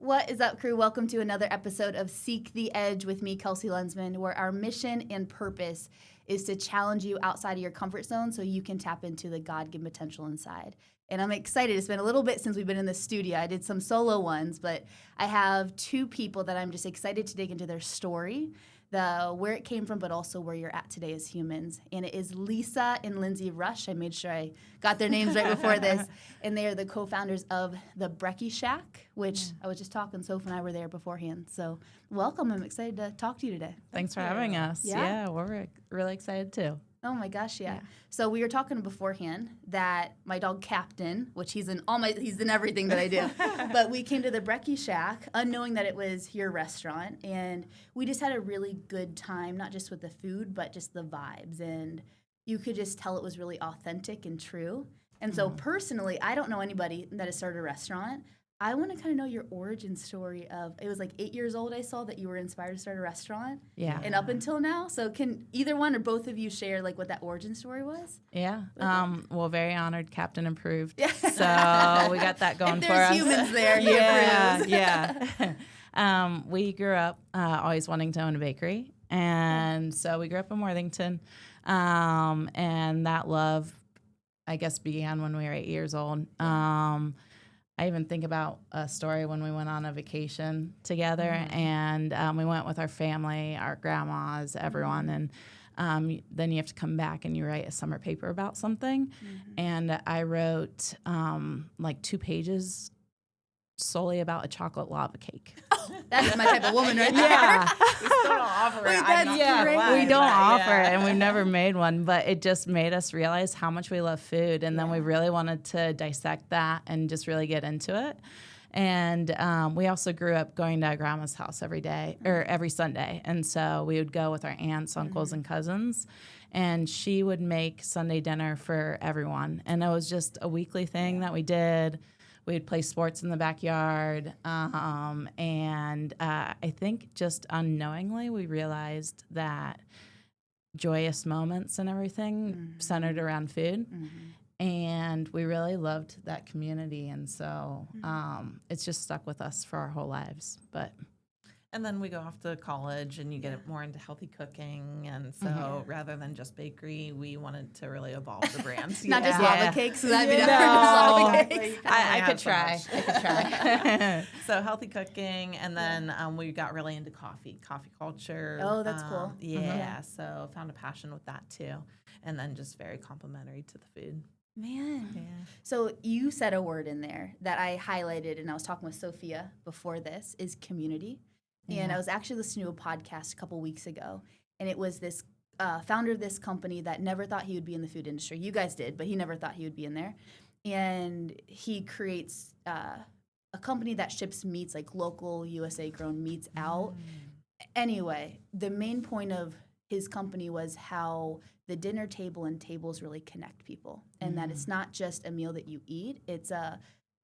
What is up, crew? Welcome to another episode of Seek the Edge with me, Kelsey Lensman, where our mission and purpose is to challenge you outside of your comfort zone so you can tap into the God-given potential inside. And I'm excited. It's been a little bit since we've been in the studio. I did some solo ones, but I have two people that I'm just excited to dig into their story, where it came from, but also where you're at today as humans. And it is Lisa and Lindsey Rusch. I made sure I got their names right before this. And they are the co-founders of the Brekkie Shack, which I was just talking, Soph and I were there beforehand. So welcome. I'm excited to talk to you today. Thanks for having us. Yeah, we're really excited too. Oh my gosh, yeah. So we were talking beforehand that my dog Captain, which he's in everything that I do, but we came to the Brekkie Shack unknowing that it was your restaurant, and we just had a really good time, not just with the food, but just the vibes, and you could just tell it was really authentic and true. And so personally, I don't know anybody that has started a restaurant. I want to kind of know your origin story of, it was like 8 years old I saw that you were inspired to start a restaurant. Yeah. And up until now. So can either one or both of you share like what that origin story was? Yeah. Well, very honored. Captain approved. Yeah. So we got that going for us. There's humans there. Yeah. We grew up always wanting to own a bakery. And so we grew up in Worthington. And that love, I guess, began when we were 8 years old. I even think about a story when we went on a vacation together, and we went with our family, our grandmas, everyone, and then you have to come back and you write a summer paper about something. And I wrote like 2 pages solely about a chocolate lava cake. That is my type of woman right there. Yeah. We still don't offer it. We don't offer it, and we've never made one, but it just made us realize how much we love food, and then we really wanted to dissect that and just really get into it. And we also grew up going to our grandma's house every day, or every Sunday, and so we would go with our aunts, uncles, and cousins, and she would make Sunday dinner for everyone, and it was just a weekly thing that we did. We'd play sports in the backyard, and I think just unknowingly we realized that joyous moments and everything centered around food, and we really loved that community, and so it's just stuck with us for our whole lives. And then we go off to college, and you get more into healthy cooking, and so rather than just bakery, we wanted to really evolve the brands. Not just lava cakes, so that'd be lava cakes. I could try. So healthy cooking, and then we got really into coffee culture. Oh, that's cool. Yeah, so found a passion with that too, and then just very complimentary to the food. Man. Yeah. So you said a word in there that I highlighted, and I was talking with Sophia before this, is community. And I was actually listening to a podcast a couple weeks ago, and it was this founder of this company that never thought he would be in the food industry. You guys did, but he never thought he would be in there. And he creates a company that ships meats, like local USA-grown meats out. Anyway, the main point of his company was how the dinner table and tables really connect people, and that it's not just a meal that you eat, it's a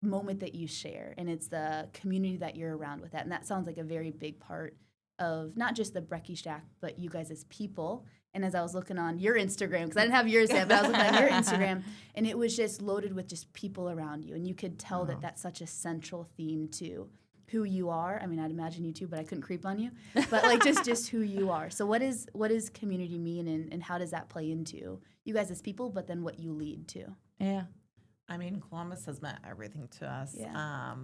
moment that you share, and it's the community that you're around with that. And that sounds like a very big part of not just the Brekkie Shack, but you guys as people. And as I was looking on your Instagram, because I didn't have yours yet, but I was looking at your Instagram, and it was just loaded with just people around you, and you could tell that that's such a central theme to who you are. I mean, I'd imagine you too, but I couldn't creep on you. But like just who you are. So what does community mean, and how does that play into you guys as people, but then what you lead to? Yeah. I mean, Columbus has meant everything to us. Yeah.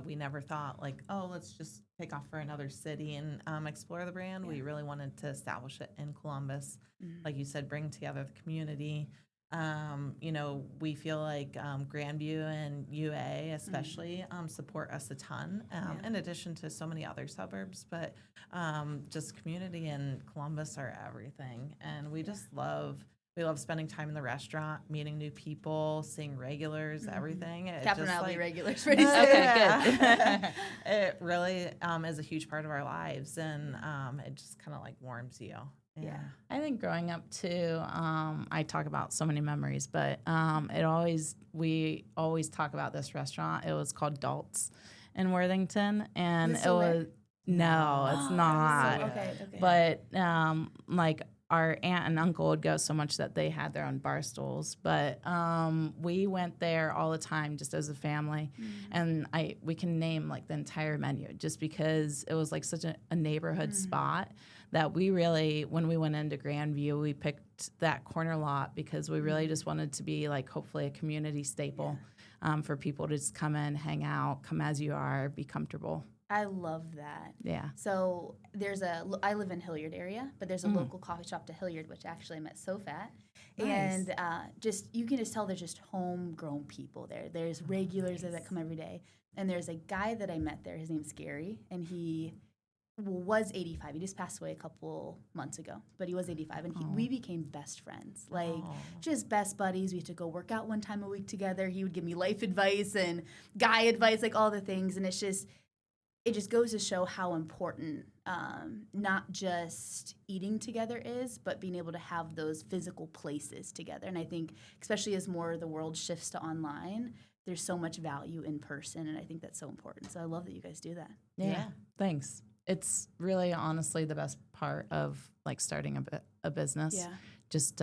We never thought like, oh, let's just take off for another city and explore the brand. Yeah. We really wanted to establish it in Columbus. Like you said, bring together the community. We feel like Grandview and UA especially support us a ton, in addition to so many other suburbs. But just community and Columbus are everything. And we just love... We love spending time in the restaurant, meeting new people, seeing regulars, everything. Captain and I'll be regulars pretty soon. Okay, good. It really is a huge part of our lives, and it just kind of like warms you. Yeah. I think growing up too, I talk about so many memories, but we always talk about this restaurant. It was called Dalt's in Worthington, and it was... No, it's not. Okay. But like our aunt and uncle would go so much that they had their own bar stools. But we went there all the time just as a family. And we can name like the entire menu just because it was like such a neighborhood spot that we really, when we went into Grandview, we picked that corner lot because we really just wanted to be like hopefully a community staple for people to just come in, hang out, come as you are, be comfortable. I love that. Yeah. So I live in Hilliard area, but there's a local coffee shop to Hilliard, which actually I met Soph at. Nice. And you can just tell there's just homegrown people there. There's regulars that come every day. And there's a guy that I met there. His name's Gary, and he was 85. He just passed away a couple months ago, but he was 85, and we became best friends, just best buddies. We had to go work out one time a week together. He would give me life advice and guy advice, like all the things, and it just goes to show how important not just eating together is, but being able to have those physical places together. And I think, especially as more of the world shifts to online, there's so much value in person, and I think that's so important. So I love that you guys do that. Yeah. Thanks. It's really honestly the best part of like starting a business. Yeah. Just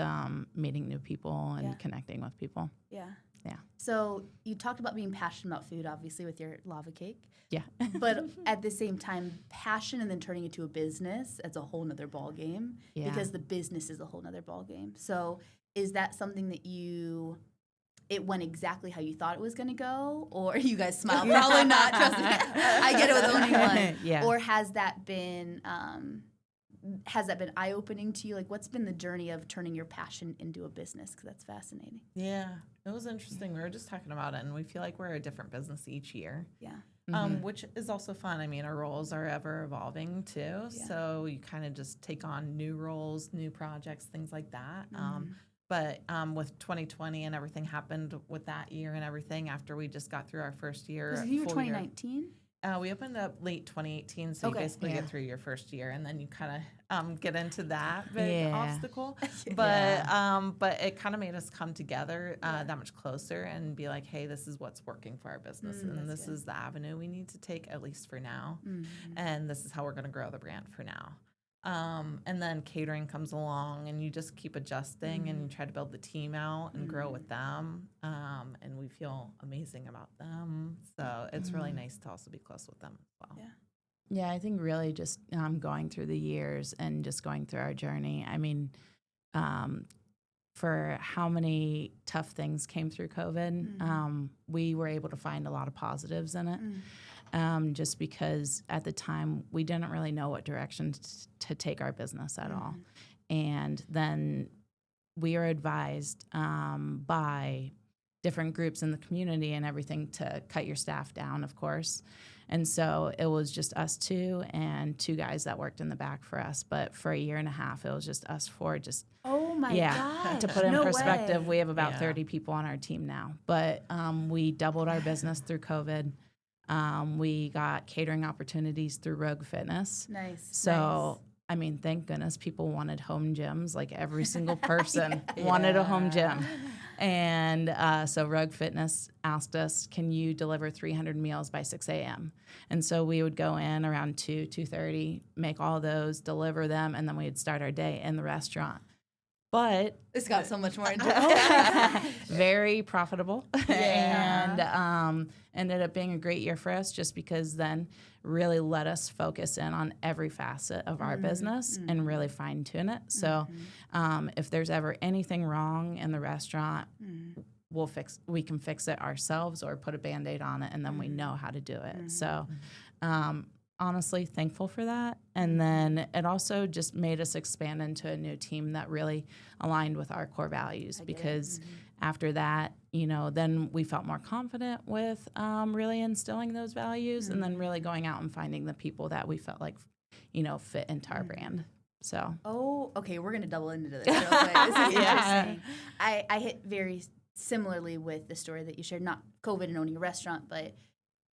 meeting new people and connecting with people. Yeah. Yeah. So you talked about being passionate about food, obviously, with your lava cake. Yeah. But at the same time, passion and then turning it to a business, it's a whole nother ball game because the business is a whole nother ball game. So is that something that it went exactly how you thought it was going to go? Or you guys smile? Probably not. Trust me. I get it with owning one. Yeah. Or has that been eye-opening to you? Like, what's been the journey of turning your passion into a business? Because that's fascinating. Yeah, it was interesting. We were just talking about it, and we feel like we're a different business each year. Yeah. Which is also fun. I mean, our roles are ever evolving too. Yeah. So you kind of just take on new roles, new projects, things like that. But with 2020 and everything happened with that year and everything after we just got through our first year. Was it year 2019? We opened up late 2018, so you basically get through your first year, and then you kind of get into that big obstacle. But it kind of made us come together that much closer and be like, hey, this is what's working for our business, and this is the avenue we need to take, at least for now, and this is how we're going to grow the brand for now. And then catering comes along, and you just keep adjusting and you try to build the team out and grow with them. And we feel amazing about them. So it's really nice to also be close with them as well. Yeah, I think really just going through the years and just going through our journey. I mean, for how many tough things came through COVID, we were able to find a lot of positives in it. Just because at the time we didn't really know what direction to take our business at all. And then we were advised by different groups in the community and everything to cut your staff down, of course. And so it was just us two and two guys that worked in the back for us. But for a year and a half, it was just us four. Just gosh. To put in perspective, we have about 30 people on our team now. But we doubled our business through COVID. We got catering opportunities through Rogue Fitness. Nice. So, I mean, thank goodness people wanted home gyms. Like every single person wanted a home gym. And so Rogue Fitness asked us, can you deliver 300 meals by 6 a.m.? And so we would go in around 2:30, make all those, deliver them, and then we'd start our day in the restaurant. But it's got so much more into it. Very profitable. And ended up being a great year for us just because then really let us focus in on every facet of our business and really fine tune it. So if there's ever anything wrong in the restaurant, we can fix it ourselves or put a Band-Aid on it, and then we know how to do it. So honestly thankful for that. And then it also just made us expand into a new team that really aligned with our core values because after that, then we felt more confident with really instilling those values and then really going out and finding the people that we felt like, fit into our brand. So. Oh, okay. We're going to double into this real quick. This is interesting. I hit very similarly with the story that you shared, not COVID and owning a restaurant, but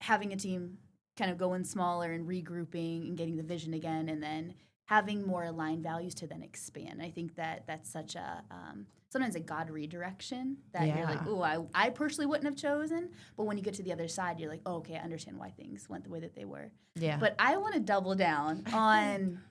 having a team kind of going smaller and regrouping and getting the vision again, and then having more aligned values to then expand. I think that that's such a sometimes a God redirection that you're like, oh, I personally wouldn't have chosen, but when you get to the other side, you're like, oh, okay, I understand why things went the way that they were. Yeah. But I want to double down on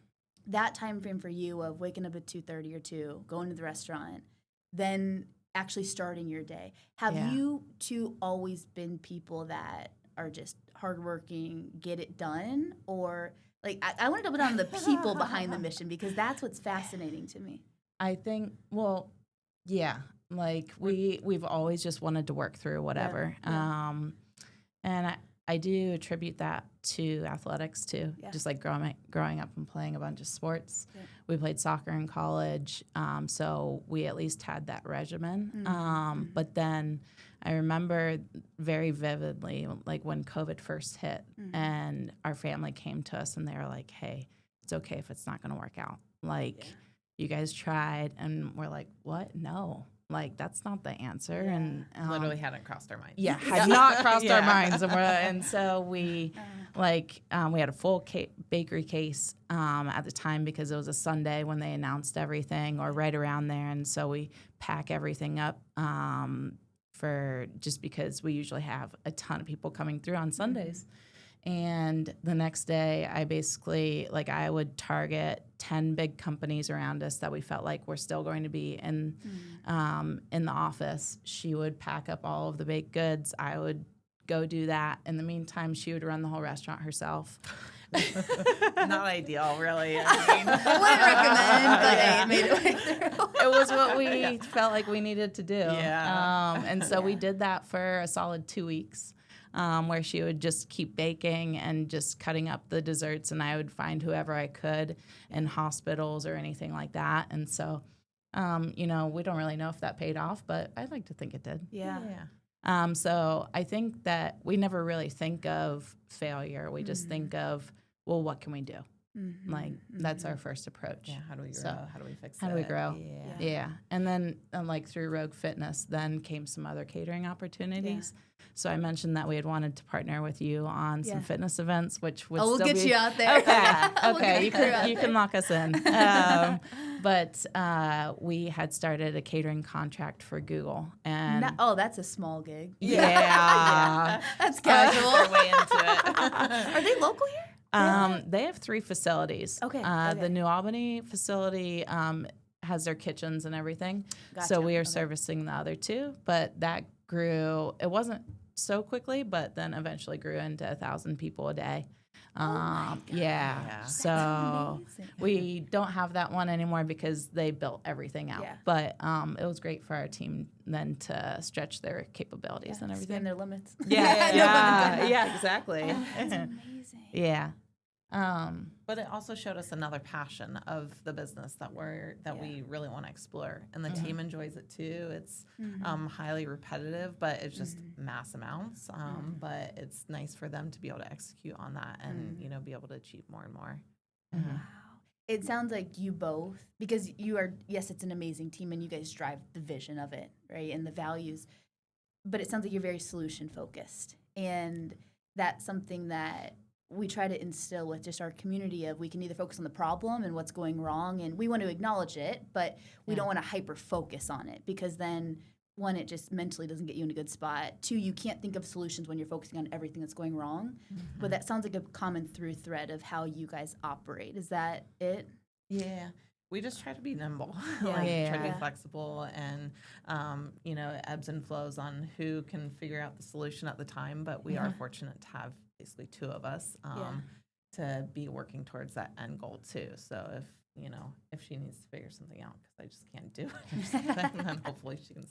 that time frame for you of waking up at 2:30 or 2, going to the restaurant, then actually starting your day. Have you two always been people that are just hardworking, get it done? Or like I want to double down on the people behind the mission because that's what's fascinating to me. I think, like we've always just wanted to work through whatever. And I do attribute that to athletics too, just like growing up and playing a bunch of sports. Yeah. We played soccer in college, so we at least had that regimen. But then I remember very vividly, like when COVID first hit and our family came to us and they were like, hey, it's okay if it's not going to work out. Like, you guys tried, and we're like, what? No. Like, that's not the answer. Yeah. And literally hadn't crossed our minds. Yeah, had not crossed our minds. And so we, we had a full bakery case at the time because it was a Sunday when they announced everything, or right around there. And so we pack everything up just because we usually have a ton of people coming through on Sundays. And the next day, I basically, I would target 10 big companies around us that we felt like were still going to be in the office. She would pack up all of the baked goods. I would go do that. In the meantime, she would run the whole restaurant herself. Not ideal, really. I wouldn't recommend, but it made it way through. It was what we felt like we needed to do. Yeah. And so we did that for a solid 2 weeks. Where she would just keep baking and just cutting up the desserts, and I would find whoever I could in hospitals or anything like that. And so, we don't really know if that paid off, but I'd like to think it did. Yeah. So I think that we never really think of failure. We just think of, well, what can we do? That's our first approach. Yeah, how do we grow? So, how do we fix it? How do we grow? Yeah. And then, through Rogue Fitness, then came some other catering opportunities. Yeah. So I mentioned that we had wanted to partner with you on some fitness events, which would we'll still get you out there. Okay, you can lock us in. But we had started a catering contract for Google, and that's a small gig. Yeah, that's casual. We're way into it. Are they local here? They have 3 facilities. Okay. The New Albany facility has their kitchens and everything. Gotcha. So we are servicing the other 2, but that grew. It wasn't so quickly, but then eventually grew into 1,000 people a day. So we don't have that one anymore because they built everything out. Yeah. But it was great for our team then to stretch their capabilities and everything. Expand their limits. Yeah, exactly. That's amazing. Yeah. But it also showed us another passion of the business that we really want to explore, and the team enjoys it too. It's highly repetitive, but it's just mass amounts. But it's nice for them to be able to execute on that and be able to achieve more and more. Wow. It sounds like you both, because you are, yes, it's an amazing team and you guys drive the vision of it, right, and the values, but it sounds like you're very solution focused, and that's something that we try to instill with just our community of we can either focus on the problem and what's going wrong, and we want to acknowledge it, but we don't want to hyper focus on it, because then 1, it just mentally doesn't get you in a good spot. 2, you can't think of solutions when you're focusing on everything that's going wrong. But that sounds like a common through thread of how you guys operate. Is that it? Yeah. We just try to be nimble, try to be flexible, and, it ebbs and flows on who can figure out the solution at the time. But we are fortunate to have basically 2 of us to be working towards that end goal too. So if she needs to figure something out, because I just can't do it or something, then hopefully she can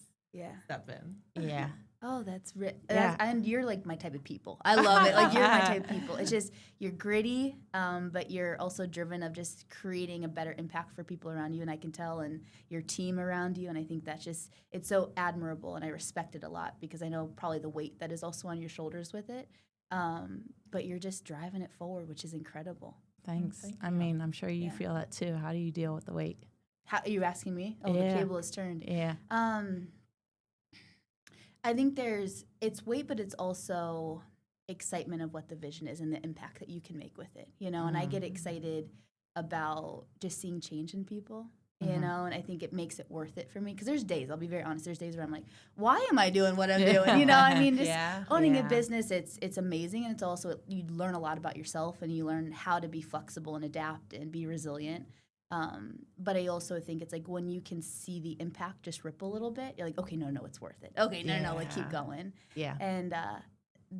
step in. Yeah. Oh, that's and you're like my type of people. I love it. Like, you're my type of people. It's just, you're gritty, but you're also driven of just creating a better impact for people around you, and I can tell, and your team around you, and I think that's just, it's so admirable, and I respect it a lot, because I know probably the weight that is also on your shoulders with it, but you're just driving it forward, which is incredible. Thanks. I mean, I'm sure you feel that too. How do you deal with the weight? How are you asking me? Oh, the table is turned. Yeah. I think it's weight, but it's also excitement of what the vision is and the impact that you can make with it, and I get excited about just seeing change in people. you know, and I think it makes it worth it for me. Because there's days, I'll be very honest, there's days where I'm like, why am I doing what I'm doing? You know, I mean, just owning a business, it's amazing. And it's also, you learn a lot about yourself, and you learn how to be flexible and adapt and be resilient. But I also think it's like when you can see the impact just ripple a little bit, you're like, okay, no, it's worth it. Okay, no, like keep going. Yeah. And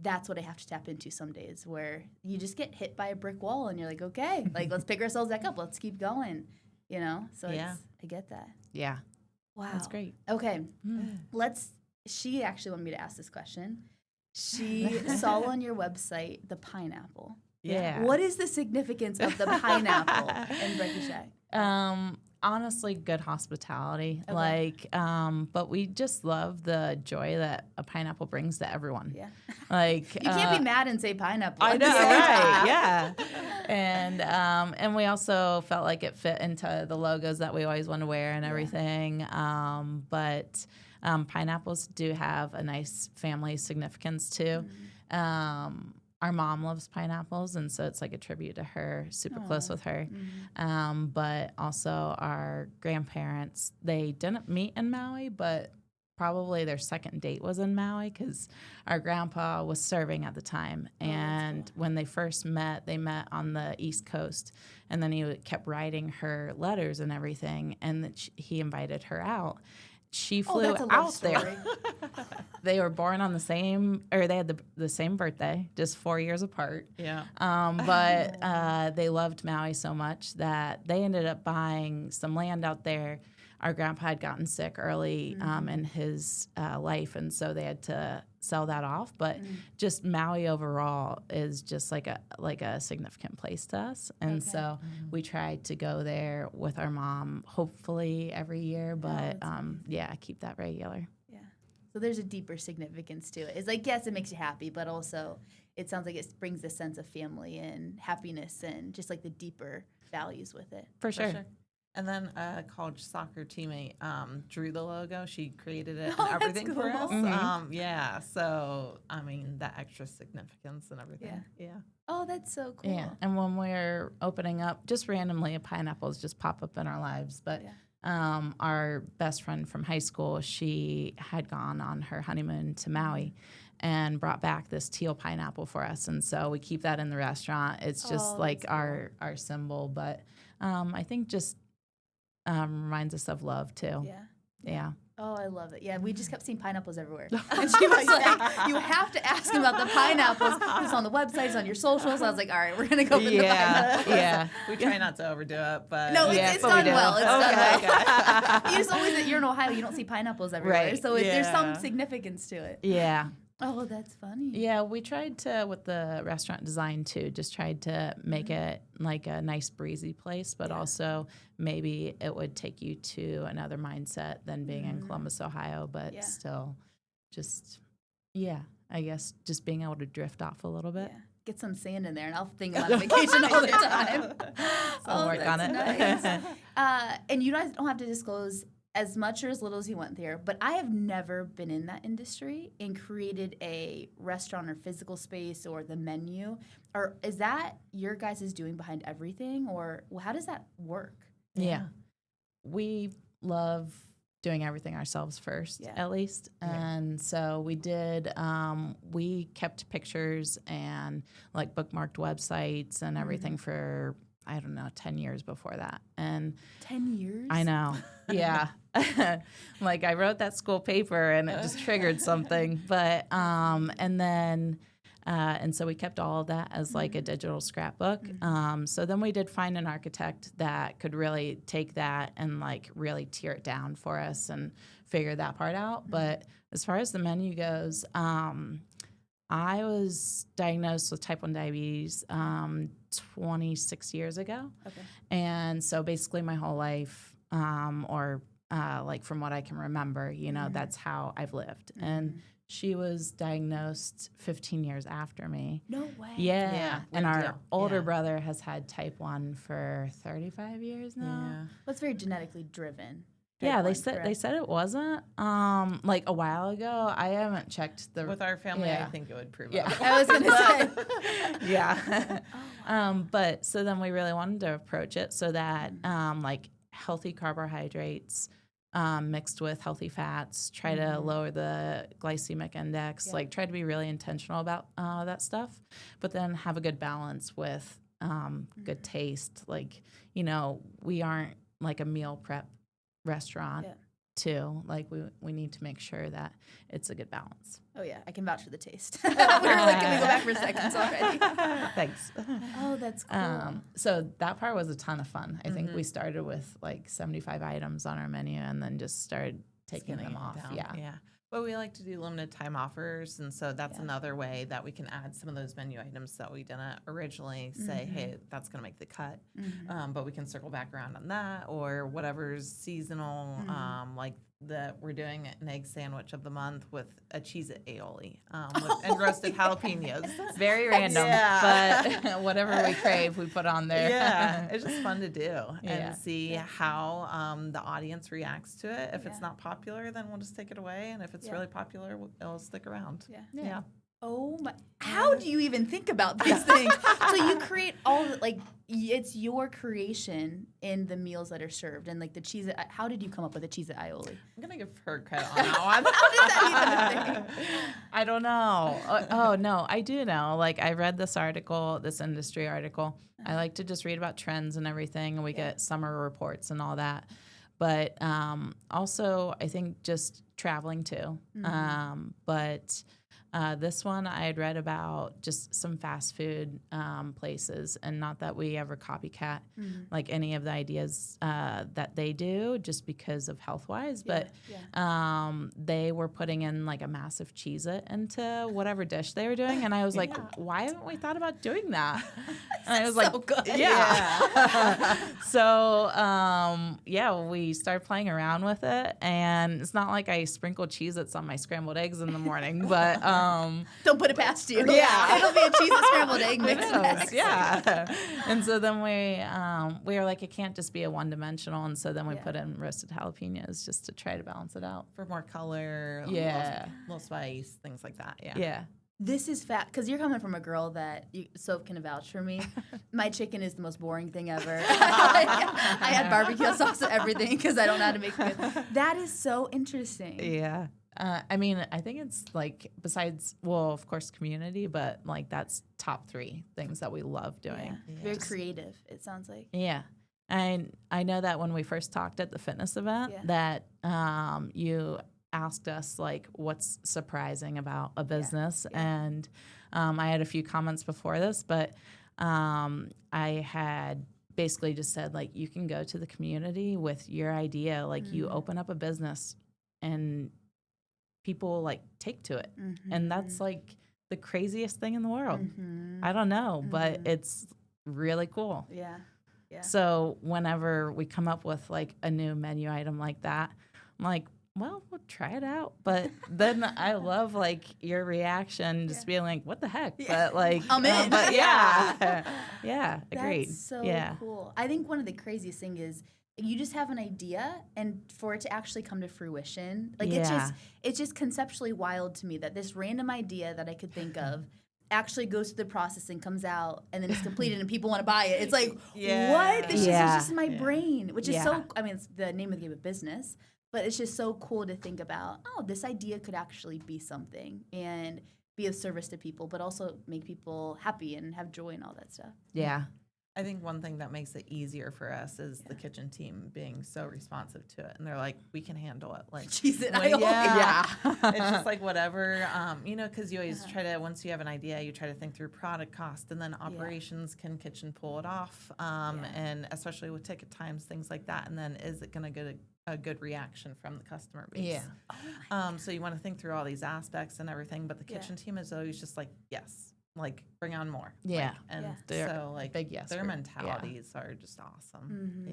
that's what I have to tap into some days, where you just get hit by a brick wall and you're like, okay, like let's pick ourselves back up. Let's keep going, you know? So I get that. Yeah. Wow. That's great. Okay. She actually wanted me to ask this question. She saw on your website the pineapple. Yeah. What is the significance of the pineapple in Brekkie Shack? Honestly, good hospitality. Okay. But we just love the joy that a pineapple brings to everyone. Yeah. Like you can't be mad and say pineapple. I know, right? Yeah. And we also felt like it fit into the logos that we always want to wear and everything. But pineapples do have a nice family significance too. Our mom loves pineapples, and so it's like a tribute to her, super close with her. But also our grandparents, they didn't meet in Maui, but probably their second date was in Maui because our grandpa was serving at the time. And when they first met, they met on the East Coast. And then he kept writing her letters and everything, and he invited her out. She flew out there. They were born on they had the same birthday, just 4 years apart. Yeah. But they loved Maui so much that they ended up buying some land out there. Our grandpa had gotten sick early in his life, and so they had to sell that off. But just Maui overall is just like a significant place to us, and so we tried to go there with our mom, hopefully every year. But keep that regular. Yeah. So there's a deeper significance to it. It's like, yes, it makes you happy, but also it sounds like it brings a sense of family and happiness and just like the deeper values with it. For sure. And then a college soccer teammate drew the logo. She created it and everything for us. So, I mean, that extra significance and everything. Yeah. Oh, that's so cool. Yeah, and when we're opening up, just randomly, pineapples just pop up in our lives. But our best friend from high school, she had gone on her honeymoon to Maui and brought back this teal pineapple for us. And so we keep that in the restaurant. It's just like our symbol. But I think just reminds us of love too. Yeah. Oh, I love it. Yeah, we just kept seeing pineapples everywhere. And she was like, you have to ask him about the pineapples. It's on the website, it's on your socials. I was like, all right, we're going to go with the pineapples. Yeah. We try not to overdo it, but... No, it's done well. It's done well. You just always, you're in Ohio, you don't see pineapples everywhere. Right. So there's some significance to it. Yeah. Oh, that's funny. Yeah, we tried to, with the restaurant design too, just tried to make it like a nice breezy place, but also maybe it would take you to another mindset than being in Columbus, Ohio, but still just, I guess just being able to drift off a little bit. Yeah. Get some sand in there, and I'll think about vacation all the time. I'll work on it. Nice. And you guys don't have to disclose as much or as little as you want there, but I have never been in that industry and created a restaurant or physical space or the menu. Or is that your guys' doing behind everything, or how does that work? Yeah. We love doing everything ourselves first, at least. And so we did, we kept pictures and like bookmarked websites and everything for, I don't know, 10 years before that. And 10 years? I know. Yeah. Like I wrote that school paper and it just triggered something. But, and so we kept all of that as like a digital scrapbook. So then we did find an architect that could really take that and like really tear it down for us and figure that part out. But as far as the menu goes, I was diagnosed with type 1 diabetes 26 years ago. Okay. And so basically my whole life, like from what I can remember, you know, that's how I've lived. And she was diagnosed 15 years after me. No way. Yeah. And our older brother has had type 1 for 35 years now. Yeah. Well, it's very genetically driven. Yeah, they said it wasn't. Like a while ago, I haven't checked the. With our family, I think it would prove. Yeah, I was gonna say. Yeah. But so then we really wanted to approach it so that like healthy carbohydrates mixed with healthy fats, try to lower the glycemic index, like try to be really intentional about that stuff, but then have a good balance with good taste. Like, you know, we aren't like a meal prep restaurant too. Like we need to make sure that it's a good balance. Oh yeah, I can vouch for the taste. We're like, can we go back for seconds already? Thanks. Oh, that's cool. So that part was a ton of fun. I think we started with like 75 items on our menu and then just started taking them off. Yeah. But we like to do limited time offers, and so that's another way that we can add some of those menu items that we didn't originally say, hey, that's going to make the cut. But we can circle back around on that, or whatever's seasonal, like we're doing an egg sandwich of the month with a Cheez-It aioli and roasted jalapenos. Very random, but whatever we crave, we put on there. Yeah, it's just fun to do and see how the audience reacts to it. If it's not popular, then we'll just take it away, and if it's really popular, it'll stick around. Yeah. Oh my! How do you even think about these things? So you create all it's your creation in the meals that are served, and like the cheese. How did you come up with the Cheez-It aioli? I'm gonna give her credit on that one. How does that even a thing? I don't know. Oh no, I do know. Like I read this article, this industry article. I like to just read about trends and everything, and we get summer reports and all that. But also, I think just traveling too. But this one I had read about just some fast food places, and not that we ever copycat like any of the ideas that they do just because of health wise, but they were putting in like a massive Cheez-It into whatever dish they were doing, and I was like, why haven't we thought about doing that? And I was like, good. So we started playing around with it, and it's not like I sprinkled Cheez-Its on my scrambled eggs in the morning, but don't put it past you. Yeah, it'll be a Cheez-It scrambled egg mix. And so then we were like, it can't just be a one-dimensional, and so then we put in roasted jalapenos just to try to balance it out for more color, little spice, things like that. Yeah. This is fat because you're coming from a girl that Soph can vouch for me. My chicken is the most boring thing ever. I add barbecue sauce to everything because I don't know how to make it. That is so interesting. Yeah. I mean, I think it's like besides, well, of course, community, but like that's top 3 things that we love doing. Yeah. Very creative, it sounds like. Yeah. And I know that when we first talked at the fitness event that you asked us like what's surprising about a business. And I had a few comments before this, but I had basically just said like you can go to the community with your idea, like you open up a business and people like take to it. And that's like the craziest thing in the world. I don't know, but it's really cool. Yeah. So whenever we come up with like a new menu item like that, I'm like, well, we'll try it out. But then I love like your reaction, just being like, what the heck? But like, I'm in. But agreed. That's so cool. I think one of the craziest thing is you just have an idea, and for it to actually come to fruition, like it's just conceptually wild to me that this random idea that I could think of actually goes through the process and comes out, and then it's completed and people want to buy it. It's like, what? This is just in my brain, which is so, I mean, it's the name of the game of business. But it's just so cool to think about, this idea could actually be something and be of service to people, but also make people happy and have joy and all that stuff. Yeah. I think one thing that makes it easier for us is the kitchen team being so responsive to it. And they're like, we can handle it. Like, Cheez-It. It's just like whatever, because you always try to, once you have an idea, you try to think through product cost, and then operations can kitchen pull it off. And especially with ticket times, things like that. And then is it going to get a good reaction from the customer base? So you want to think through all these aspects and everything, but the kitchen team is always just like, yes. Like, bring on more. So, like, big yes their mentalities are just awesome.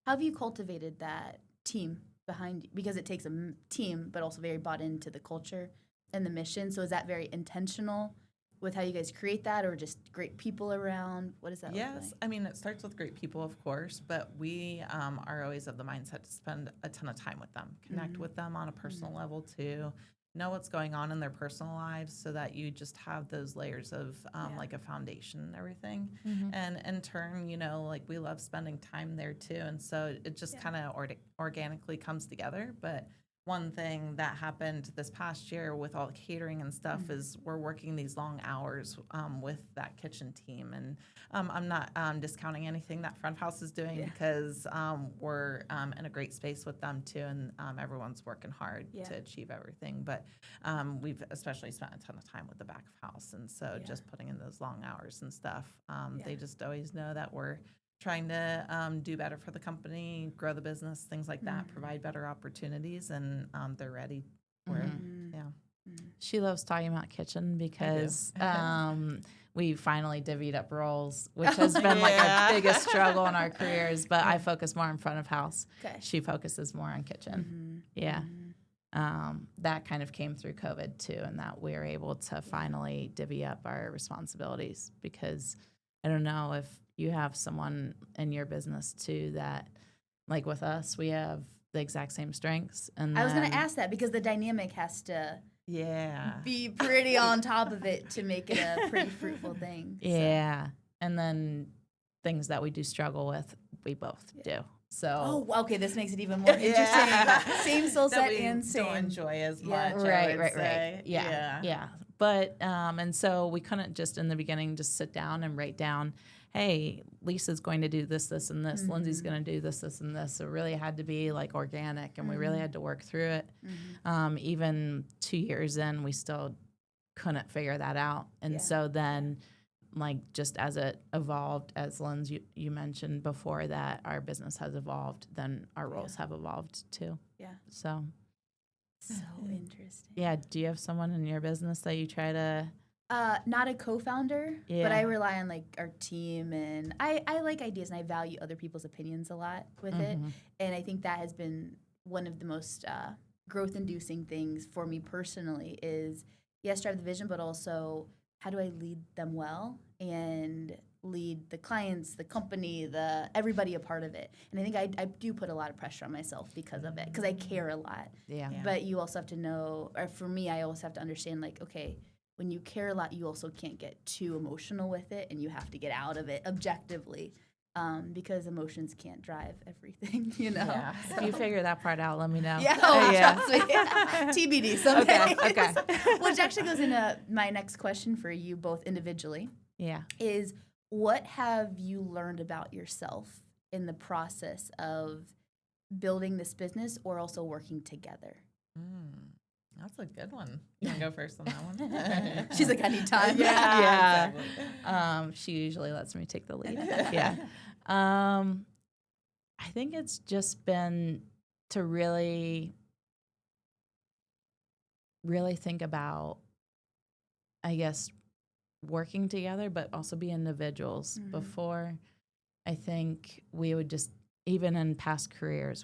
How have you cultivated that team behind you? Because it takes a team, but also very bought into the culture and the mission. So is that very intentional with how you guys create that, or just great people around? What does that look like? Yes. I mean, it starts with great people, of course, but we are always of the mindset to spend a ton of time with them, connect with them on a personal level, too. know what's going on in their personal lives so that you just have those layers of like a foundation and everything. And in turn, you know, like we love spending time there too. And so it just kind of organically comes together. But one thing that happened this past year with all the catering and stuff is we're working these long hours with that kitchen team. And I'm not discounting anything that front house is doing because we're in a great space with them too. And everyone's working hard to achieve everything. But we've especially spent a ton of time with the back of house. And so just putting in those long hours and stuff, they just always know that we're trying to do better for the company, grow the business, things like that, provide better opportunities, and they're ready for it. She loves talking about kitchen because we finally divvied up roles, which has been like our biggest struggle in our careers. But I focus more on front of house. Okay. She focuses more on kitchen. That kind of came through COVID too, and that we were able to finally divvy up our responsibilities because I don't know if you have someone in your business too that, like with us, we have the exact same strengths. And I was going to ask that because the dynamic has to be pretty on top of it to make it a pretty fruitful thing. Yeah. And then things that we do struggle with, we both do. So okay, this makes it even more interesting. Same soul set and same. Don't enjoy as much. Right. Yeah. But and so we couldn't just in the beginning just sit down and write down, hey, Lisa's going to do this, this, and this. Lindsay's going to do this, this, and this. So it really had to be like organic, and we really had to work through it. Even 2 years in, we still couldn't figure that out. And so then, like, just as it evolved, as Linz, you mentioned before that our business has evolved, then our roles have evolved too. Yeah. So interesting. Yeah. Do you have someone in your business that you try to... Not a co-founder, but I rely on like our team, and I like ideas, and I value other people's opinions a lot with it. And I think that has been one of the most growth-inducing things for me personally is, yes, drive the vision, but also how do I lead them well and lead the clients, the company, everybody a part of it. And I think I do put a lot of pressure on myself because of it, because I care a lot. But you also have to know, or for me, I also have to understand, like, okay, when you care a lot, you also can't get too emotional with it, and you have to get out of it objectively, because emotions can't drive everything, you know? Yeah. So. If you figure that part out, let me know. Trust me. TBD someday. Okay. Which actually goes into my next question for you both individually. Is what have you learned about yourself in the process of building this business or also working together? That's a good one. You want to go first on that one? She's like, I need time. Exactly. She usually lets me take the lead. I think it's just been to really think about, I guess, working together, but also be individuals. Before, I think we would just, even in past careers,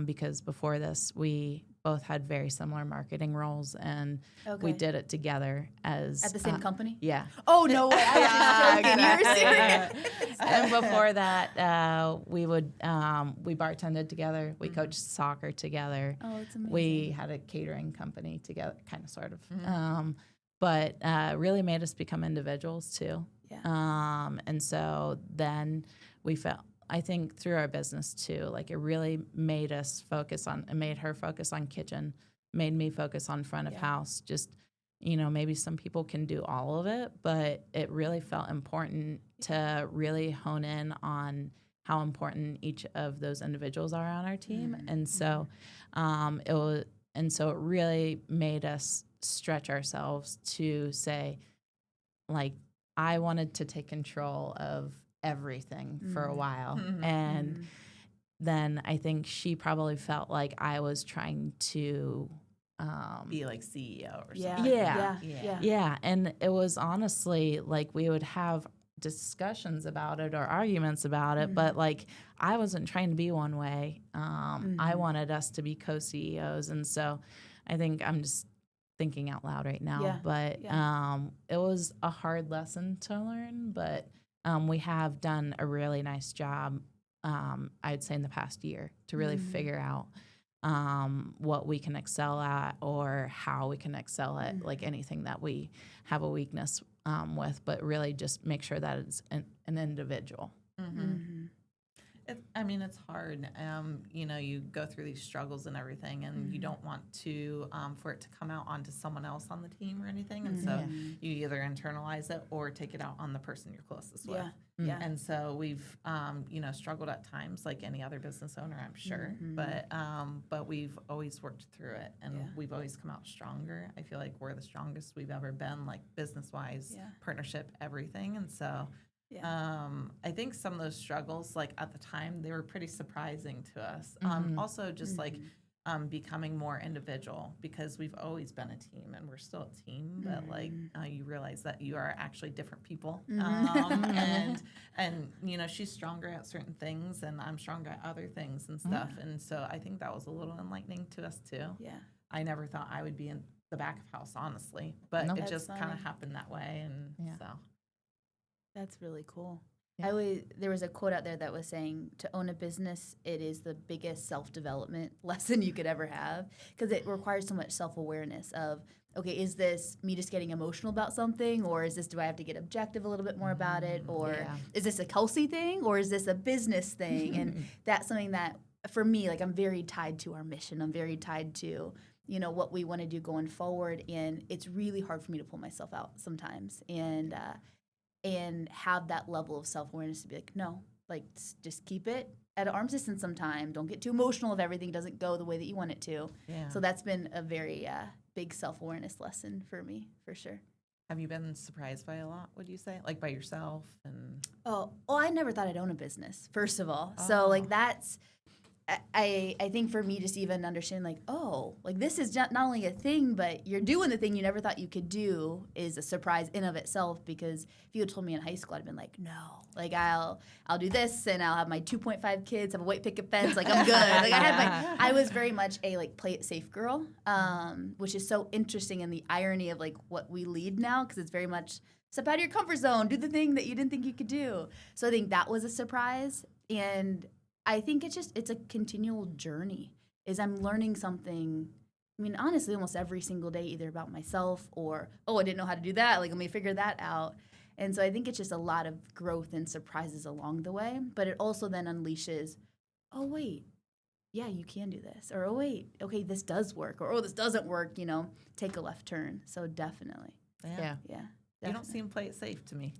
because before this, we both had very similar marketing roles, and we did it together as... At the same company? Yeah. Oh, no way. I was just joking. You were serious. And before that, we bartended together. We coached soccer together. Oh, it's amazing. We had a catering company together, kind of, sort of. But really made us become individuals, too. And so then we felt... I think through our business too, like it really made her focus on kitchen, made me focus on front of house. Just, maybe some people can do all of it, but it really felt important to really hone in on how important each of those individuals are on our team. And so it really made us stretch ourselves to say, like, I wanted to take control of everything for a while. And then I think she probably felt like I was trying to be like CEO or something. Yeah. And it was honestly like we would have discussions about it or arguments about it, but like I wasn't trying to be one way. I wanted us to be co-CEOs. And so I think I'm just thinking out loud right now, but it was a hard lesson to learn, but we have done a really nice job, I'd say, in the past year to really figure out what we can excel at or how we can excel at like anything that we have a weakness with, but really just make sure that it's an individual. It's hard. You go through these struggles and everything, and you don't want to for it to come out onto someone else on the team or anything. And so you either internalize it or take it out on the person you're closest with. Yeah. And so we've, struggled at times like any other business owner, I'm sure. But we've always worked through it, and we've always come out stronger. I feel like we're the strongest we've ever been, like business-wise, partnership, everything. And so I think some of those struggles, like at the time, they were pretty surprising to us. Also, just like becoming more individual, because we've always been a team and we're still a team, but like you realize that you are actually different people. And she's stronger at certain things and I'm stronger at other things and stuff. And so I think that was a little enlightening to us too. Yeah. I never thought I would be in the back of house, honestly, but it just kind of happened that way. And so. That's really cool. Yeah. There was a quote out there that was saying, to own a business, it is the biggest self-development lesson you could ever have, because it requires so much self-awareness of, okay, is this me just getting emotional about something, or do I have to get objective a little bit more about it, or is this a Kelsey thing, or is this a business thing? And that's something that, for me, like I'm very tied to our mission. I'm very tied to, what we want to do going forward, and it's really hard for me to pull myself out sometimes. And have that level of self-awareness to be like, no, like just keep it at arm's distance sometime. Don't get too emotional if everything doesn't go the way that you want it to. Yeah. So that's been a very big self-awareness lesson for me, for sure. Have you been surprised by a lot, would you say? Like by yourself? And I never thought I'd own a business, first of all. So like that's, I think for me, just even understanding like, this is not only a thing, but you're doing the thing you never thought you could do is a surprise in of itself. Because if you had told me in high school, I'd been like, no, like I'll do this and I'll have my 2.5 kids, have a white picket fence, like I'm good. Like I was very much a like play it safe girl, which is so interesting in the irony of like what we lead now, because it's very much step out of your comfort zone, do the thing that you didn't think you could do. So I think that was a surprise. And I think it's a continual journey. Is I'm learning something, I mean, honestly, almost every single day, either about myself or, I didn't know how to do that. Like, let me figure that out. And so I think it's just a lot of growth and surprises along the way. But it also then unleashes, oh, wait, yeah, you can do this. Or, oh, wait, okay, this does work. Or, this doesn't work, take a left turn. So definitely. Yeah. Definitely. You don't seem play it safe to me.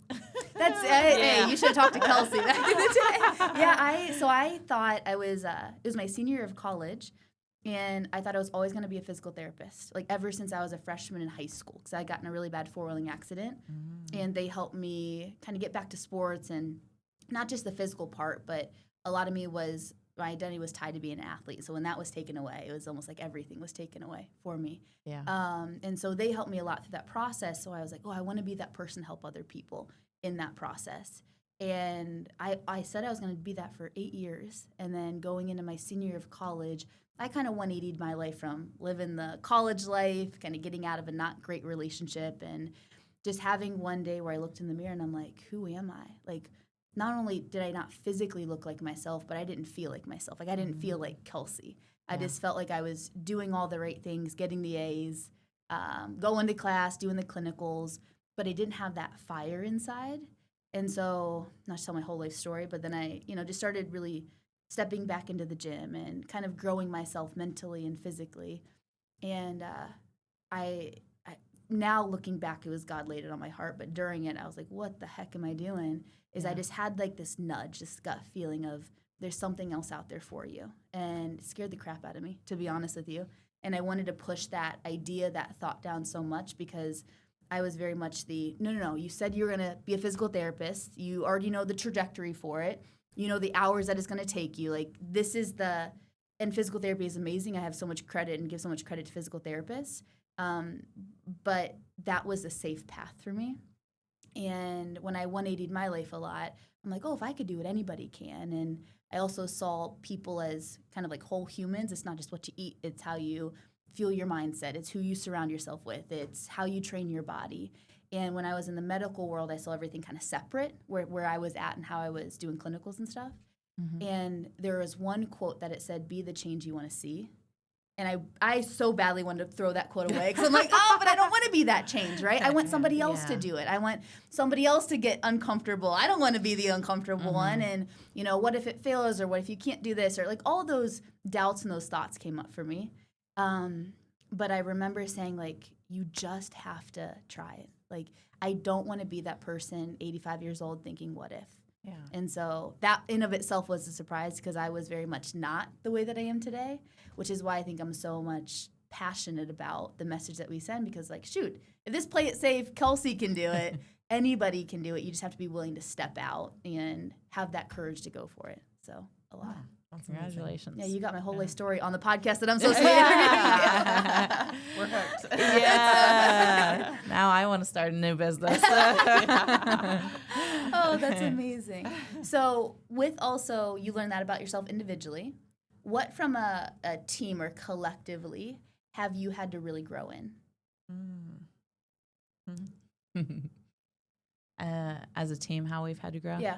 That's hey, you should have talked to Kelsey back in the day. Yeah, I thought it was my senior year of college, and I thought I was always going to be a physical therapist, like ever since I was a freshman in high school, because I had gotten a really bad four-wheeling accident, and they helped me kind of get back to sports, and not just the physical part, but a lot of my identity was tied to being an athlete. So when that was taken away, it was almost like everything was taken away for me. Yeah. And so they helped me a lot through that process. So I was like, I want to be that person, help other people in that process. And I said I was going to be that for 8 years. And then going into my senior year of college, I kind of 180'd my life from living the college life, kind of getting out of a not great relationship, and just having one day where I looked in the mirror and I'm like, who am I? Like, not only did I not physically look like myself, but I didn't feel like myself. Like, I didn't feel like Kelsey. I just felt like I was doing all the right things, getting the A's, going to class, doing the clinicals, but I didn't have that fire inside. And so, not to tell my whole life story, but then I, just started really stepping back into the gym and kind of growing myself mentally and physically. And I now looking back, it was God laid it on my heart, but during it, I was like, what the heck am I doing? I just had like this nudge, this gut feeling of there's something else out there for you. And it scared the crap out of me, to be honest with you. And I wanted to push that idea, that thought down so much, because I was very much no, you said you were going to be a physical therapist. You already know the trajectory for it. You know the hours that it's going to take you. Like, this is and physical therapy is amazing. I have so much credit and give so much credit to physical therapists. But that was a safe path for me. And when I 180'd my life a lot, I'm like, if I could do it, anybody can. And I also saw people as kind of like whole humans. It's not just what you eat. It's how you fuel your mindset. It's who you surround yourself with. It's how you train your body. And when I was in the medical world, I saw everything kind of separate, where I was at and how I was doing clinicals and stuff. Mm-hmm. And there was one quote that it said, be the change you want to see. And I so badly wanted to throw that quote away because I'm like, oh, but I don't want to be that change, right? I want somebody else to do it. I want somebody else to get uncomfortable. I don't want to be the uncomfortable one. And, you know, what if it fails, or what if you can't do this, or like all those doubts and those thoughts came up for me. But I remember saying, like, you just have to try it. Like, I don't want to be that person 85 years old thinking, what if? Yeah. And so that in of itself was a surprise because I was very much not the way that I am today, which is why I think I'm so much passionate about the message that we send, because, like, shoot, if this Play It Safe, Kelsey can do it, anybody can do it. You just have to be willing to step out and have that courage to go for it. So a lot. Congratulations. Yeah, you got my whole life story on the podcast that I'm so sweet. We're hooked. Yeah. Now I want to start a new business. Oh, that's amazing. So with also, you learn that about yourself individually. What from a team or collectively have you had to really grow in? As a team, how we've had to grow? Yeah.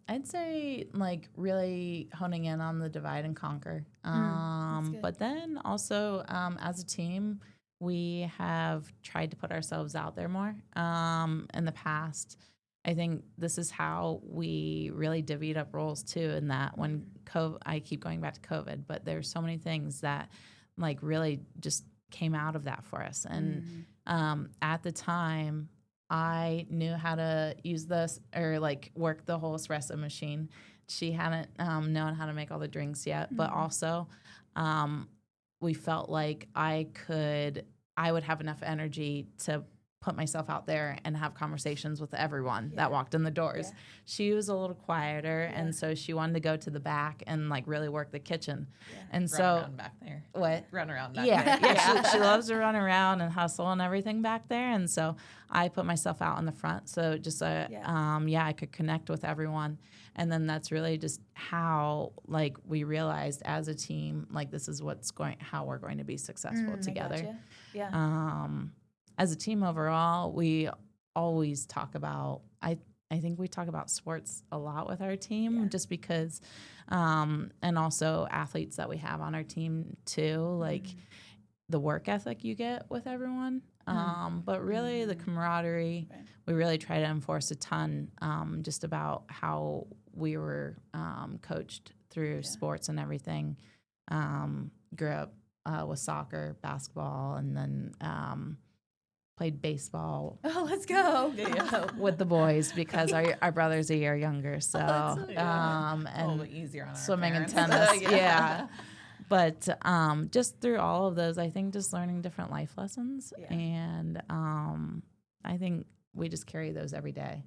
I'd say, like, really honing in on the divide and conquer. good. But then also, as a team, we have tried to put ourselves out there more. In the past, I think this is how we really divvied up roles too. In that when I keep going back to COVID, but there's so many things that, like, really just came out of that for us. And at the time, I knew how to use this or, like, work the whole espresso machine. She hadn't known how to make all the drinks yet, but also we felt like I would have enough energy to put myself out there and have conversations with everyone that walked in the doors. Yeah. She was a little quieter, and so she wanted to go to the back and, like, really work the kitchen. Yeah. And run around back there. What? Run around back there. Yeah. She loves to run around and hustle and everything back there. And so I put myself out in the front. So just, I could connect with everyone. And then that's really just how, like, we realized as a team, like, this is how we're going to be successful together. I gotcha. Yeah. As a team overall, we always talk about, I think we talk about sports a lot with our team, just because, and also athletes that we have on our team too, like the work ethic you get with everyone. But really the camaraderie, we really try to enforce a ton, just about how we were coached through sports and everything. Grew up with soccer, basketball, and then played baseball. Oh, let's go. With the boys because our brother's a year younger. So, and a little bit easier on our swimming parents. and tennis. Yeah. But just through all of those, I think just learning different life lessons. Yeah. And I think we just carry those every day.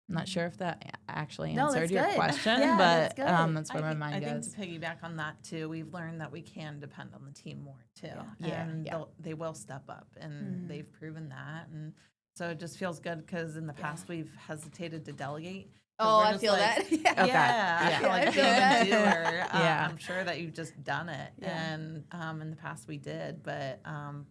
I'm not sure if that actually answered your question, but that's where my mind goes. I think to piggyback on that too, we've learned that we can depend on the team more too. And they will step up, and they've proven that. And so it just feels good because in the past we've hesitated to delegate. Oh, I feel that. I feel like I feel that. Doer. I'm sure that you've just done it, and in the past we did, but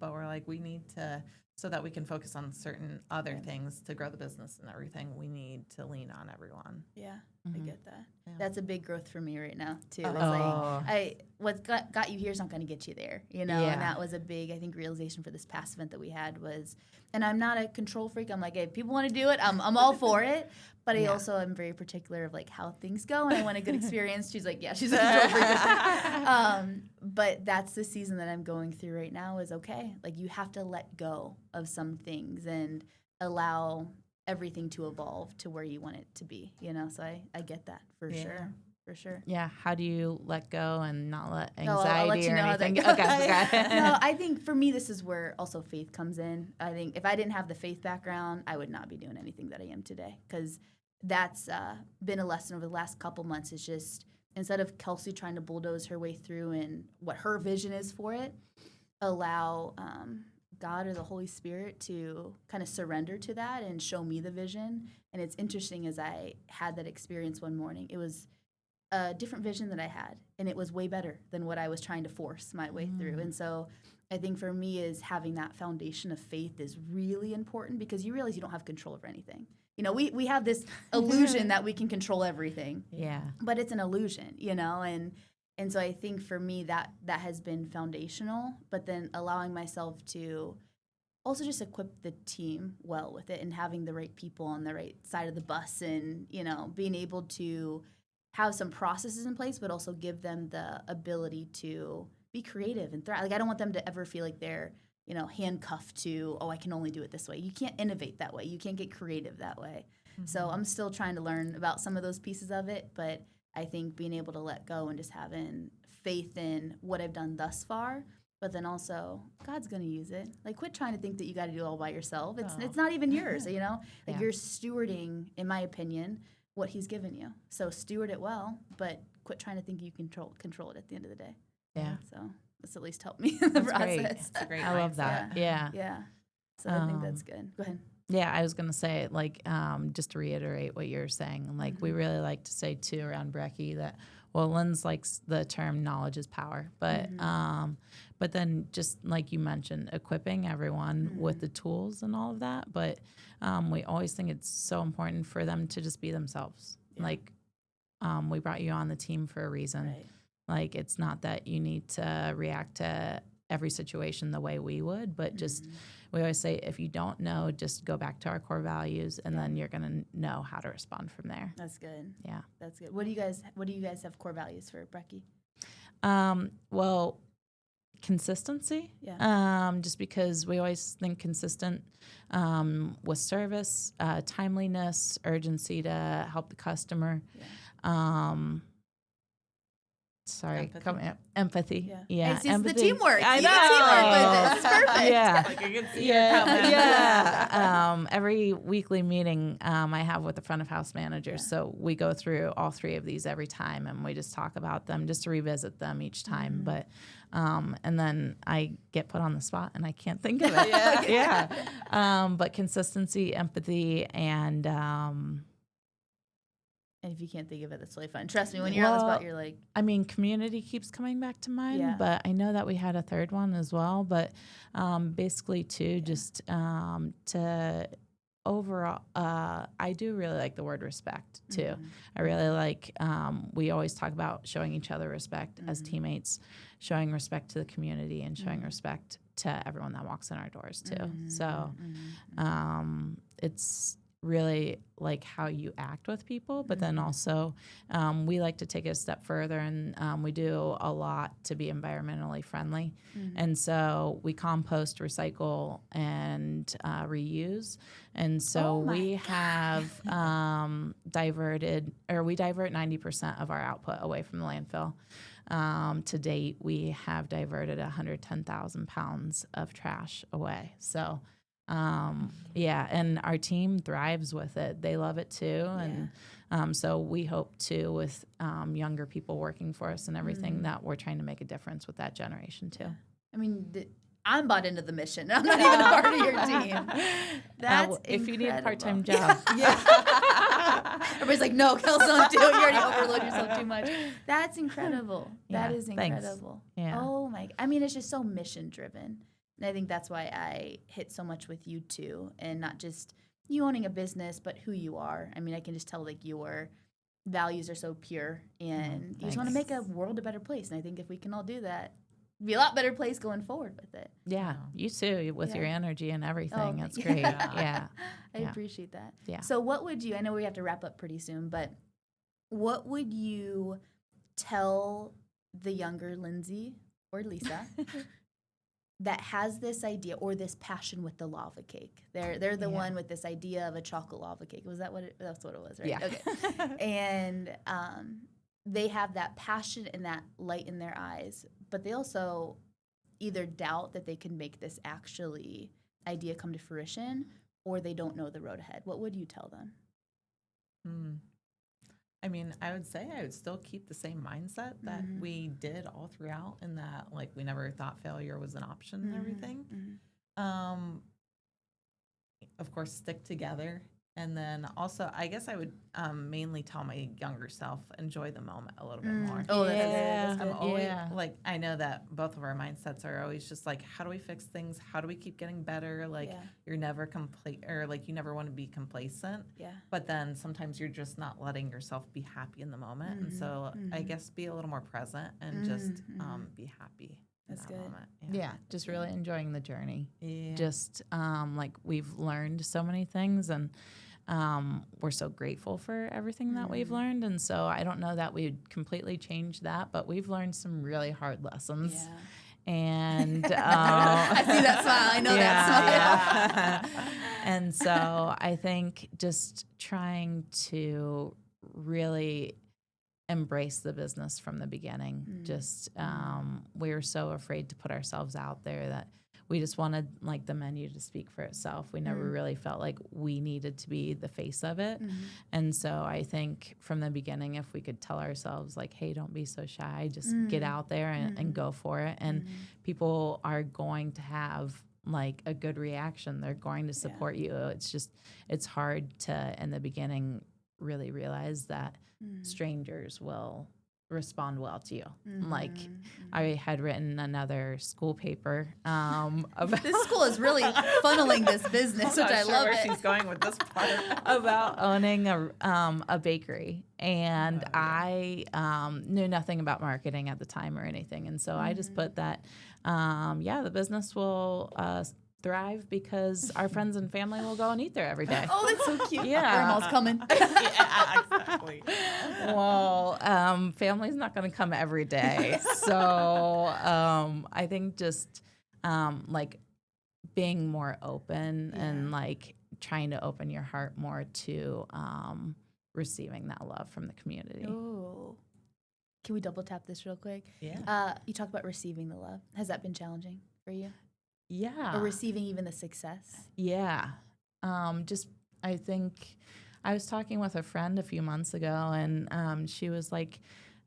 we're like, we need to, so that we can focus on certain other things to grow the business and everything. We need to lean on everyone. Yeah, I get that. Yeah. That's a big growth for me right now too. It's like what got you here is not going to get you there, you know. And that was a big, I think, realization for this past event that we had was. And I'm not a control freak. I'm like, hey, if people want to do it, I'm all for it. But I also am very particular of, like, how things go, and I want a good experience. She's like, yeah, she's a control freak. But that's the season that I'm going through right now is, okay, like, you have to let go of some things and allow everything to evolve to where you want it to be, you know? So I get that for sure. For sure. Yeah. How do you let go and not let anxiety I'll let you or know anything? How that Okay. No, I think for me, this is where also faith comes in. I think if I didn't have the faith background, I would not be doing anything that I am today, because that's been a lesson over the last couple months. Is just instead of Kelsey trying to bulldoze her way through and what her vision is for it, allow God or the Holy Spirit to kind of surrender to that and show me the vision. And it's interesting, as I had that experience one morning, it was a different vision that I had, and it was way better than what I was trying to force my way through. And so I think for me is having that foundation of faith is really important, because you realize you don't have control over anything. You know, we have this illusion that we can control everything. Yeah. But it's an illusion, you know, and And so I think for me that has been foundational, but then allowing myself to also just equip the team well with it and having the right people on the right side of the bus and, you know, being able to have some processes in place, but also give them the ability to be creative and thrive. Like, I don't want them to ever feel like they're, you know, handcuffed to, oh, I can only do it this way. You can't innovate that way. You can't get creative that way. Mm-hmm. So I'm still trying to learn about some of those pieces of it, but I think being able to let go and just having faith in what I've done thus far, but then also God's going to use it. Like, quit trying to think that you got to do it all by yourself. It's not even yours, you know? Like, you're stewarding, in my opinion, what he's given you. So steward it well, but quit trying to think you control it at the end of the day. Yeah. So that's at least helped me in the That's process. great. It's a great I love that. Yeah. Yeah. So I think that's good. Go ahead. Yeah, I was going to say, like, just to reiterate what you're saying, like, we really like to say, too, around Brekkie that, well, Linz likes the term knowledge is power, but then just like you mentioned, equipping everyone with the tools and all of that. But we always think it's so important for them to just be themselves. Yeah. Like, we brought you on the team for a reason. Right. Like, it's not that you need to react to every situation the way we would, but just we always say, if you don't know, just go back to our core values, and then you're going to know how to respond from there. That's good. Yeah. That's good. What do you guys have core values for Brekkie? Well, consistency. Yeah. Just because we always think consistent with service, timeliness, urgency to help the customer. Yeah. Empathy. Yeah. It's empathy. the teamwork. I know. The teamwork with this. It's perfect. Yeah. Like, I can see Yeah. Every weekly meeting I have with the front of house managers, so we go through all three of these every time, and we just talk about them, just to revisit them each time. But and then I get put on the spot, and I can't think of it. But consistency, empathy, and if you can't think of it, that's really fun. Trust me, when you're on the spot, you're like... I mean, community keeps coming back to mind, but I know that we had a third one as well. But basically, too, just to overall, I do really like the word respect, too. I really like, we always talk about showing each other respect as teammates, showing respect to the community, and showing respect to everyone that walks in our doors, too. So it's really like how you act with people, but then also we like to take it a step further, and we do a lot to be environmentally friendly. And so we compost, recycle, and reuse. And so we have divert 90% of our output away from the landfill. To date, we have diverted 110,000 pounds of trash away. So and our team thrives with it. They love it too. And so we hope too, with younger people working for us and everything, that we're trying to make a difference with that generation too. I mean, I'm bought into the mission. I'm not even a part of your team. That's if incredible. you need a part-time job. Everybody's like, no, Kelsey, don't do it. You already overload yourself too much. That's incredible. That is incredible. Thanks. Yeah. Oh my, I mean, it's just so mission driven. And I think that's why I hit so much with you too, and not just you owning a business, but who you are. I mean, I can just tell like your values are so pure, and you just want to make a world a better place. And I think if we can all do that, it'd be a lot better place going forward with it. Yeah, you too, with your energy and everything. That's great. I appreciate that. Yeah. So what would you, I know we have to wrap up pretty soon, but what would you tell the younger Lindsey or Lisa that has this idea or this passion with the lava cake? They're the one with this idea of a chocolate lava cake. Was that that's what it was, right? Yeah. Okay. And they have that passion and that light in their eyes, but they also either doubt that they can make this idea come to fruition, or they don't know the road ahead. What would you tell them? I mean, I would say I would still keep the same mindset that we did all throughout, in that, like, we never thought failure was an option and everything. Of course, stick together And then also, I guess I would mainly tell my younger self, enjoy the moment a little bit more. Oh, that's Yeah. good. I'm always like, I know that both of our mindsets are always just like, how do we fix things? How do we keep getting better? Like, Yeah. you're never complete, or like, you never want to be complacent. Yeah. But then sometimes you're just not letting yourself be happy in the moment. And so I guess be a little more present and just be happy in That's that good. moment. Yeah, just really enjoying the journey. Yeah. Just like we've learned so many things, and we're so grateful for everything that we've learned. And so I don't know that we'd completely change that, but we've learned some really hard lessons. Yeah. And I see that smile. I know that smile. Yeah. And so I think just trying to really embrace the business from the beginning. Just we were so afraid to put ourselves out there that we just wanted like the menu to speak for itself. We never really felt like we needed to be the face of it. And so I think from the beginning, if we could tell ourselves like, hey, don't be so shy, just get out there and go for it. And people are going to have like a good reaction. They're going to support you. It's just, it's hard to, in the beginning, really realize that strangers will respond well to you. Like I had written another school paper about This school is really funneling this business, which I love where it. she's going with this part. about owning a bakery, and I knew nothing about marketing at the time or anything, and so I just put that the business will thrive because our friends and family will go and eat there every day. Oh, that's so cute. Yeah. Grandma's coming. Yeah, exactly. Well, family's not going to come every day. So I think just like being more open and like trying to open your heart more to receiving that love from the community. Oh. Can we double tap this real quick? Yeah. You talked about receiving the love. Has that been challenging for you? Yeah. Or receiving even the success? Yeah. Just, I think I was talking with a friend a few months ago, and she was like,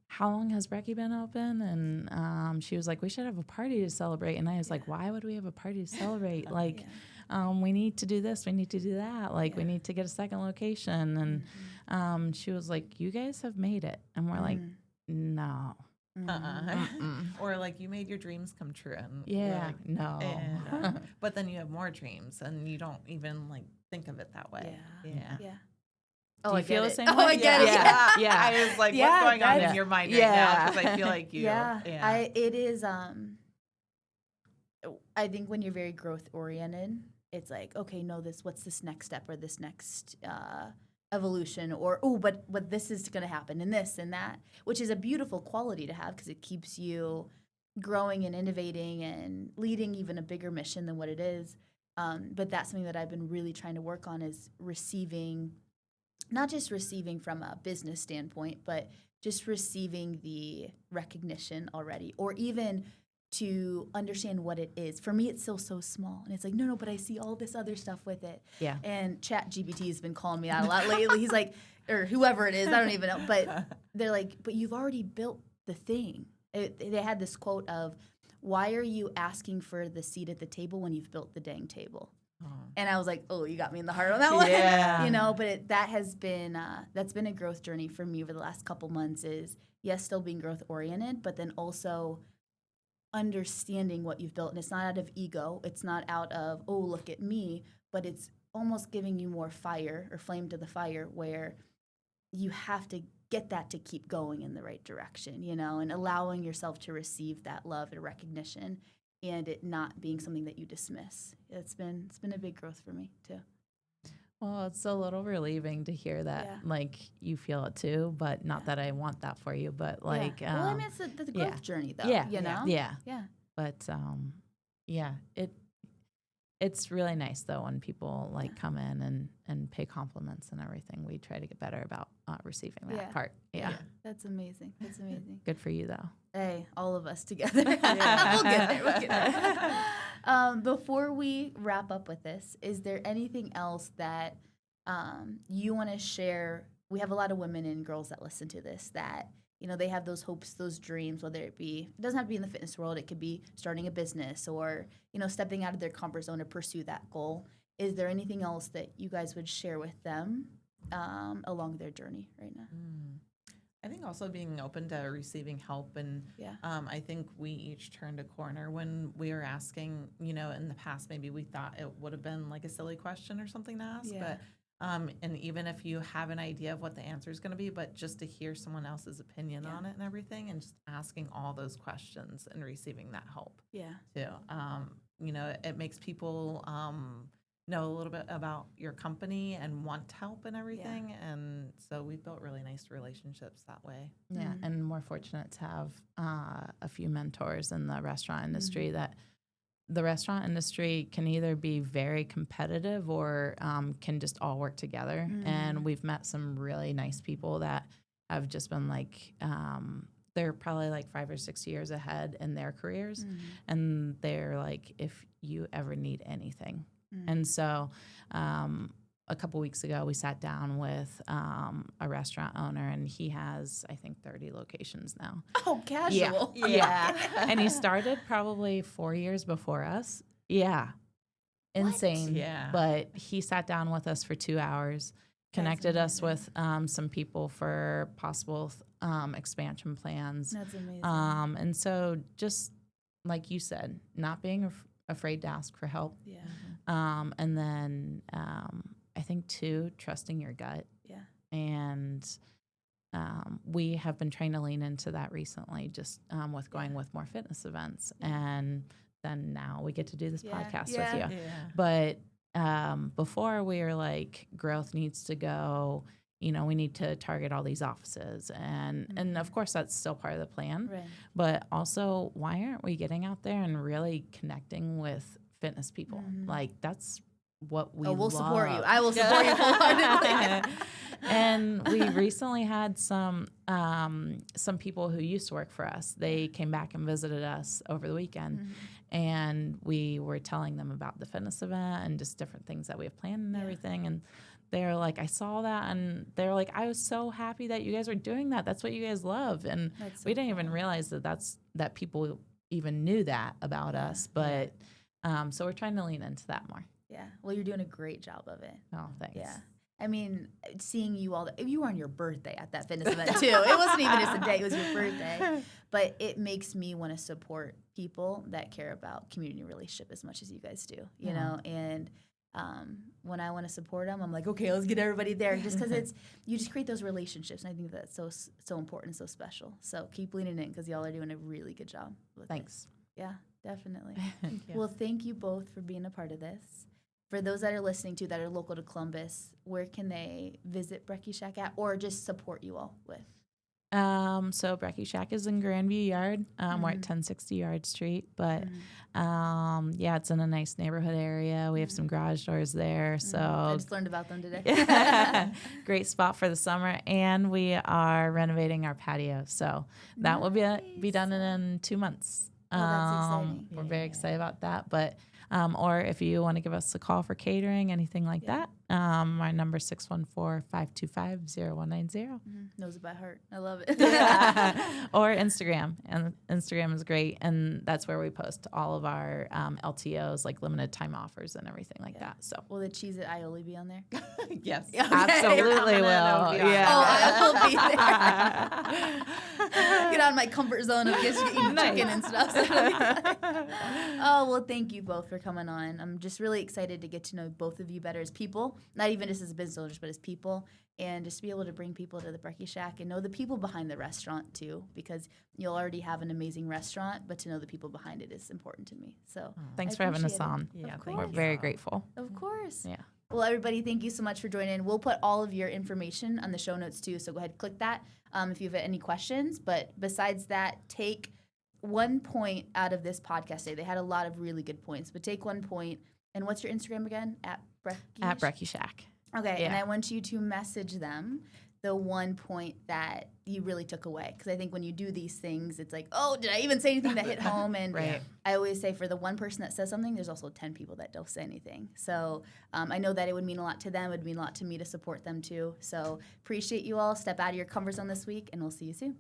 how long has Brekkie been open? And she was like, we should have a party to celebrate. And I was like, why would we have a party to celebrate? Like, we need to do this, we need to do that. Like, we need to get a second location. And she was like, you guys have made it. And we're like, no. Or like you made your dreams come true. And Yeah, like, no. but then you have more dreams and you don't even like think of it that way. Yeah. Do you feel the same way? Oh, I get it. Yeah. I was like, Yeah, what's going on that's- in your mind right now? Because I feel like you. It is. I think when you're very growth oriented, it's like, okay, no, what's this next step or this next evolution, or but this is going to happen and this and that, which is a beautiful quality to have because it keeps you growing and innovating and leading even a bigger mission than what it is. But that's something that I've been really trying to work on is receiving. Not just receiving from a business standpoint, but just receiving the recognition already, or even to understand what it is. For me, it's still so small. And it's like, no, but I see all this other stuff with it. Yeah. And ChatGPT has been calling me out a lot lately. He's like, or whoever it is, I don't even know. But they're like, but you've already built the thing. They had this quote of, why are you asking for the seat at the table when you've built the dang table? And I was like, oh, you got me in the heart on that one. Yeah. But that has been, that's been a growth journey for me over the last couple months is, yes, still being growth oriented, but then also understanding what you've built. And it's not out of ego. It's not out of, oh, look at me, but it's almost giving you more fire or flame to the fire where you have to get that to keep going in the right direction, and allowing yourself to receive that love and recognition and it not being something that you dismiss. It's been a big growth for me too. Well, it's a little relieving to hear that, like, you feel it too, but not that I want that for you, but like, well, I mean, it's the growth journey though, Yeah. Yeah. But, it's really nice though when people like come in and pay compliments and everything. We try to get better about receiving that part. Yeah. That's amazing. That's amazing. Good for you though. Hey, all of us together. We'll get there. Before we wrap up with this, is there anything else that you want to share? We have a lot of women and girls that listen to this that, they have those hopes, those dreams, whether it doesn't have to be in the fitness world. It could be starting a business or, stepping out of their comfort zone to pursue that goal. is there anything else that you guys would share with them along their journey right now? I think also being open to receiving help. And I think we each turned a corner when we were asking, in the past, maybe we thought it would have been like a silly question or something to ask. But and even if you have an idea of what the answer is going to be, but just to hear someone else's opinion on it and everything, and just asking all those questions and receiving that help too. It makes people know a little bit about your company and want help and everything. And so we've built really nice relationships that way. Yeah, and we're fortunate to have a few mentors in the restaurant industry that the restaurant industry can either be very competitive or can just all work together. And we've met some really nice people that have just been like, they're probably like 5 or 6 years ahead in their careers. And they're like, if you ever need anything. And so a couple weeks ago, we sat down with a restaurant owner, and he has, I think, 30 locations now. Oh, casual. Yeah. And he started probably 4 years before us. Yeah. Insane. Yeah. But he sat down with us for 2 hours, connected us with some people for possible expansion plans. That's amazing. And so just like you said, not being afraid to ask for help. Yeah. And then I think, too, trusting your gut. Yeah. And we have been trying to lean into that recently, just with going with more fitness events. And then now we get to do this podcast with you. Yeah. But before we were like, growth needs to go, we need to target all these offices. And of course, that's still part of the plan. Right. But also, why aren't we getting out there and really connecting with fitness people? Like, that's what we we'll love. support you. I will support you wholeheartedly. And we recently had some people who used to work for us. They came back and visited us over the weekend. And we were telling them about the fitness event and just different things that we have planned and everything. And they're like, I saw that. And they're like, I was so happy that you guys were doing that. That's what you guys love. And we didn't even realize that people even knew that about us. But so we're trying to lean into that more. Yeah. Well, you're doing a great job of it. Oh, thanks. Yeah. I mean, seeing you all, you were on your birthday at that fitness event too. It wasn't even just a day, it was your birthday. But it makes me want to support people that care about community relationship as much as you guys do, you know? And when I want to support them, I'm like, okay, let's get everybody there. Just because you just create those relationships. And I think that's so important, so special. So keep leaning in because y'all are doing a really good job with Thanks. it. Yeah, definitely. Well, thank you both for being a part of this. For those that are listening to that are local to Columbus, where can they visit Brekkie Shack at or just support you all with? So Brekkie Shack is in Grandview Yard. We're at 1060 Yard Street, but it's in a nice neighborhood area. We have some garage doors there. So I just learned about them today. Great spot for the summer, and we are renovating our patio. So that will be done in 2 months. Oh, that's exciting. We're very excited about that, but or if you want to give us a call for catering, anything like that, our number is 614-525-0190. Knows it by heart. I love it. Or Instagram. And Instagram is great. And that's where we post all of our LTOs, like limited time offers and everything like that. So will the cheese at aioli be on there? Yes. Okay. Absolutely will. Yeah. Oh, I will be there. Get out of my comfort zone of just eating chicken and stuff. Oh, well, thank you both for coming on. I'm just really excited to get to know both of you better as people, not even just as business owners, but as people, and just be able to bring people to the Brekkie Shack and know the people behind the restaurant too, because you'll already have an amazing restaurant, but to know the people behind it is important to me. So thanks for having us appreciate it. on. Yeah, We're very grateful. Of course. Yeah. Well, everybody, thank you so much for joining. We'll put all of your information on the show notes too, so go ahead and click that if you have any questions. But besides that, take 1 point out of this podcast today. They had a lot of really good points, but take 1 point. And what's your Instagram again? At Brekkie Shack. Okay, Yeah. and I want you to message them the 1 point that you really took away. Because I think when you do these things, it's like, oh, did I even say anything that hit home? And Right. I always say for the one person that says something, there's also 10 people that don't say anything. So I know that it would mean a lot to them. It would mean a lot to me to support them too. So appreciate you all. Step out of your comfort zone this week, and we'll see you soon.